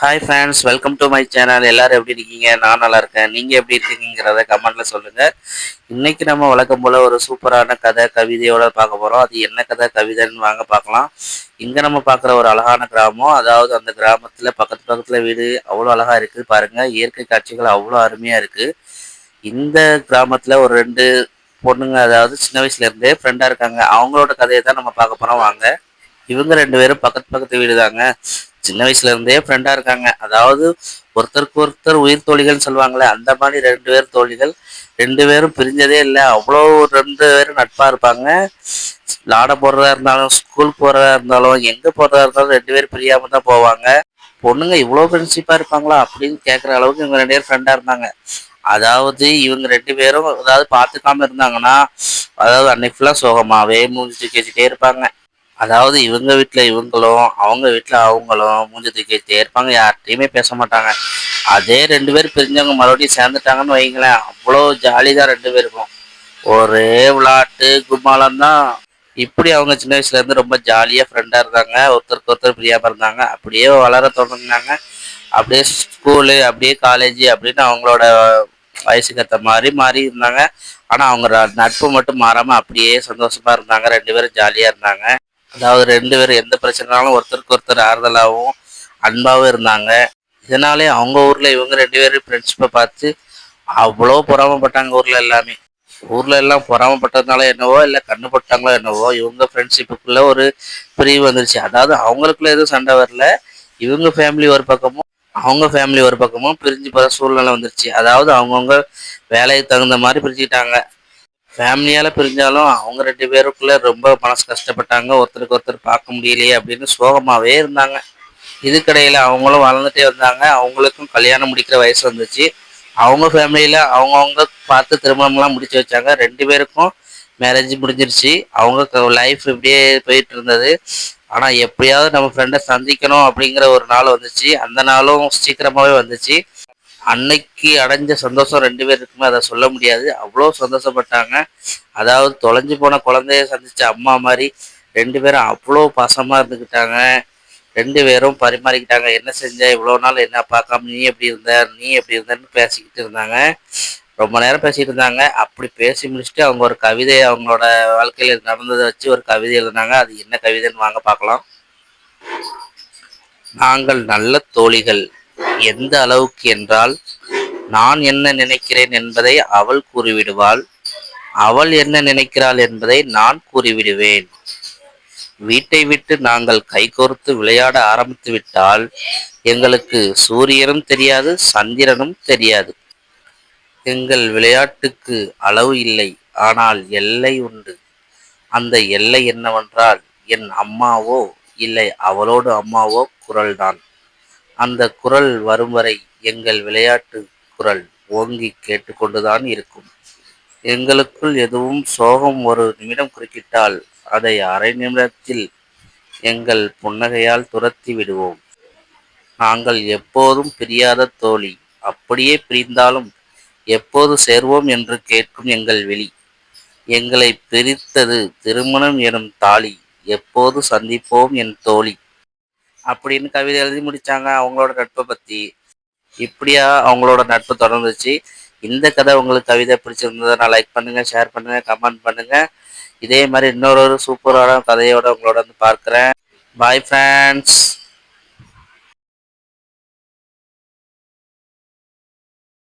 Hi friends, welcome to my channel. எல்லாரும் எப்படி இருக்கீங்க? நான் நல்லா இருக்கேன். நீங்கள் எப்படி இருக்கீங்கிறத கமெண்ட்டில் சொல்லுங்கள். இன்றைக்கி நம்ம வழக்கம் போல் ஒரு சூப்பரான கதை கவிதையோடு பார்க்க போகிறோம். அது என்ன கதை கவிதைன்னு வாங்க பார்க்கலாம். இங்கே நம்ம பார்க்குற ஒரு அழகான கிராமம், அதாவது அந்த கிராமத்தில் பக்கத்து பக்கத்தில் வீடு அவ்வளோ அழகாக இருக்குது பாருங்கள். இயற்கை காட்சிகள் அவ்வளோ அருமையாக இருக்குது. இந்த கிராமத்தில் ஒரு ரெண்டு பொண்ணுங்க, அதாவது சின்ன வயசுலேருந்தே ஃப்ரெண்டாக இருக்காங்க. அவங்களோட கதையை தான் நம்ம பார்க்க போகிறோம். வாங்க. இவங்க ரெண்டு பேரும் பக்கத்து பக்கத்து வீடு தாங்க. சின்ன வயசுல இருந்தே ஃப்ரெண்டா இருக்காங்க. அதாவது ஒருத்தருக்கு ஒருத்தர் உயிர் தோழிகள்னு சொல்லுவாங்களே, அந்த மாதிரி ரெண்டு பேர் தோழிகள். ரெண்டு பேரும் பிரிஞ்சதே இல்லை. அவ்வளோ ரெண்டு பேரும் நட்பா இருப்பாங்க. விளாட போறதா இருந்தாலும், ஸ்கூல் போறதா இருந்தாலும், எங்க போறதா இருந்தாலும் ரெண்டு பேரும் பிரியாம தான் போவாங்க. பொண்ணுங்க இவ்வளோ ஃப்ரெண்ட்ஷிப்பா இருப்பாங்களா அப்படின்னு கேட்குற அளவுக்கு இவங்க ரெண்டு பேரும் ஃப்ரெண்டா இருந்தாங்க. அதாவது இவங்க ரெண்டு பேரும் அதாவது பார்த்துக்காம இருந்தாங்கன்னா, அதாவது அன்னைக்கு ஃபுல்லா சோகமாவே மூஞ்சி தூக்கி வச்சுட்டே இருப்பாங்க. அதாவது இவங்க வீட்ல இவங்களும், அவங்க வீட்ல அவங்களும் மூஞ்சி தூக்கி வச்சுட்டே இருப்பாங்க. யார்கிட்டயுமே பேச மாட்டாங்க. அதே ரெண்டு பேரும் பிரிஞ்சவங்க மறுபடியும் சேர்ந்துட்டாங்கன்னு வைங்களேன், அவ்வளோ ஜாலி தான் ரெண்டு பேருக்கும். ஒரே விளையாட்டு கும்மாளம் தான். இப்படி அவங்க சின்ன வயசுல இருந்து ரொம்ப ஜாலியா ஃப்ரெண்டா இருந்தாங்க. ஒருத்தருக்கு ஒருத்தர் பிரியாம இருந்தாங்க. அப்படியே வளர தொடங்கினாங்க. அப்படியே ஸ்கூலு, அப்படியே காலேஜ் அப்படின்னு அவங்களோட வயசுக்கு ஏற்ற மாதிரி மாறி இருந்தாங்க. ஆனா அவங்க நட்பு மட்டும் மாறாம அப்படியே சந்தோஷமா இருந்தாங்க. ரெண்டு பேரும் ஜாலியா இருந்தாங்க. அதாவது ரெண்டு பேரும் எந்த பிரச்சனைனாலும் ஒருத்தருக்கு ஒருத்தர் ஆறுதலாகவும் அன்பாகவும் இருந்தாங்க. இதனாலே அவங்க ஊர்ல இவங்க ரெண்டு பேரும் ஃப்ரெண்ட்ஷிப்பை பார்த்து அவ்வளோ பொறாமப்பட்டாங்க ஊர்ல எல்லாமே. ஊர்ல எல்லாம் பொறாமப்பட்டதுனால என்னவோ, இல்லை கண்ணுப்பட்டாங்களோ என்னவோ, இவங்க ஃப்ரெண்ட்ஷிப்புக்குள்ள ஒரு பிரிவு வந்துருச்சு. அதாவது அவங்களுக்குள்ள எதுவும் சண்டை வரல. இவங்க ஃபேமிலி ஒரு பக்கமும், அவங்க ஃபேமிலி ஒரு பக்கமும் பிரிஞ்சு போகிற சூழ்நிலை வந்துருச்சு. அதாவது அவங்கவுங்க வேலைக்கு தகுந்த மாதிரி பிரிச்சுக்கிட்டாங்க. ஃபேமிலியால பிரிஞ்சாலும் அவங்க ரெண்டு பேருக்குள்ள ரொம்ப மனசு கஷ்டப்பட்டாங்க. ஒருத்தருக்கு ஒருத்தர் பார்க்க முடியலையே அப்படின்னு சோகமாவே இருந்தாங்க. இதுக்கிடையில அவங்களும் வளர்ந்துட்டே வந்தாங்க. அவங்களுக்கும் கல்யாணம் முடிக்கிற வயசு வந்துச்சு. அவங்க ஃபேமிலியில அவங்கவுங்க பார்த்து திருமணம்லாம் முடிச்சு வச்சாங்க. ரெண்டு பேருக்கும் மேரேஜ் முடிஞ்சிருச்சு. அவங்க லைஃப் இப்படியே போயிட்டு இருந்தது. ஆனால் எப்படியாவது நம்ம ஃப்ரெண்டை சந்திக்கணும் அப்படிங்கிற ஒரு நாள் வந்துச்சு. அந்த நாளும் சீக்கிரமாகவே வந்துச்சு. அன்னைக்கு அடைஞ்ச சந்தோஷம் ரெண்டு பேருக்குமே அதை சொல்ல முடியாது. அவ்வளோ சந்தோஷப்பட்டாங்க. அதாவது தொலைஞ்சு போன குழந்தைய சந்திச்ச அம்மா மாதிரி ரெண்டு பேரும் அவ்வளோ பாசமாக இருந்துக்கிட்டாங்க. ரெண்டு பேரும் பரிமாறிக்கிட்டாங்க. என்ன செஞ்ச இவ்வளோ நாள், என்ன பார்க்காம நீ எப்படி இருந்த, நீ எப்படி இருந்தன்னு பேசிக்கிட்டு இருந்தாங்க. ரொம்ப நேரம் பேசிகிட்டு இருந்தாங்க. அப்படி பேசி முடிச்சுட்டு அவங்க ஒரு கவிதையை அவங்களோட வாழ்க்கையில் நடந்ததை வச்சு ஒரு கவிதை எழுதினாங்க. அது என்ன கவிதைன்னு வாங்க பார்க்கலாம். நாங்கள் நல்ல தோழிகள். எந்த அளவுக்கு என்றால், நான் என்ன நினைக்கிறேன் என்பதை அவள் கூறிவிடுவாள். அவள் என்ன நினைக்கிறாள் என்பதை நான் கூறிவிடுவேன். வீட்டை விட்டு நாங்கள் கைகோர்த்து விளையாட ஆரம்பித்து விட்டால் எங்களுக்கு சூரியனும் தெரியாது, சந்திரனும் தெரியாது. எங்கள் விளையாட்டுக்கு அளவு இல்லை, ஆனால் எல்லை உண்டு. அந்த எல்லை என்னவென்றால், என் அம்மாவோ இல்லை அவளோடு அம்மாவோ குரல்தான். அந்த குரல் வரும் வரை எங்கள் விளையாட்டு குரல் ஓங்கி கேட்டுக்கொண்டுதான் இருக்கும். எங்களுக்குள் எதுவும் சோகம் ஒரு நிமிடம் குறுக்கிட்டால் அதை அரை நிமிடத்தில் எங்கள் புன்னகையால் துரத்தி விடுவோம். நாங்கள் எப்போதும் பிரியாத தோழி. அப்படியே பிரிந்தாலும் எப்போது சேர்வோம் என்று கேட்கும் எங்கள் விழி. எங்களை பிரித்தது திருமணம் எனும் தாலி. எப்போது சந்திப்போம் என் தோழி அப்படின்னு கவிதை எழுதி முடிச்சாங்க அவங்களோட நட்பை பத்தி. இப்படியா அவங்களோட நட்பு தொடர்ந்துச்சு. இந்த கதை உங்களுக்கு கவிதை பிடிச்சிருந்ததுன்னா லைக் பண்ணுங்க, ஷேர் பண்ணுங்க, கமெண்ட் பண்ணுங்க. இதே மாதிரி இன்னொரு சூப்பரான கதையோட உங்களோட வந்து பார்க்குறேன். Bye friends.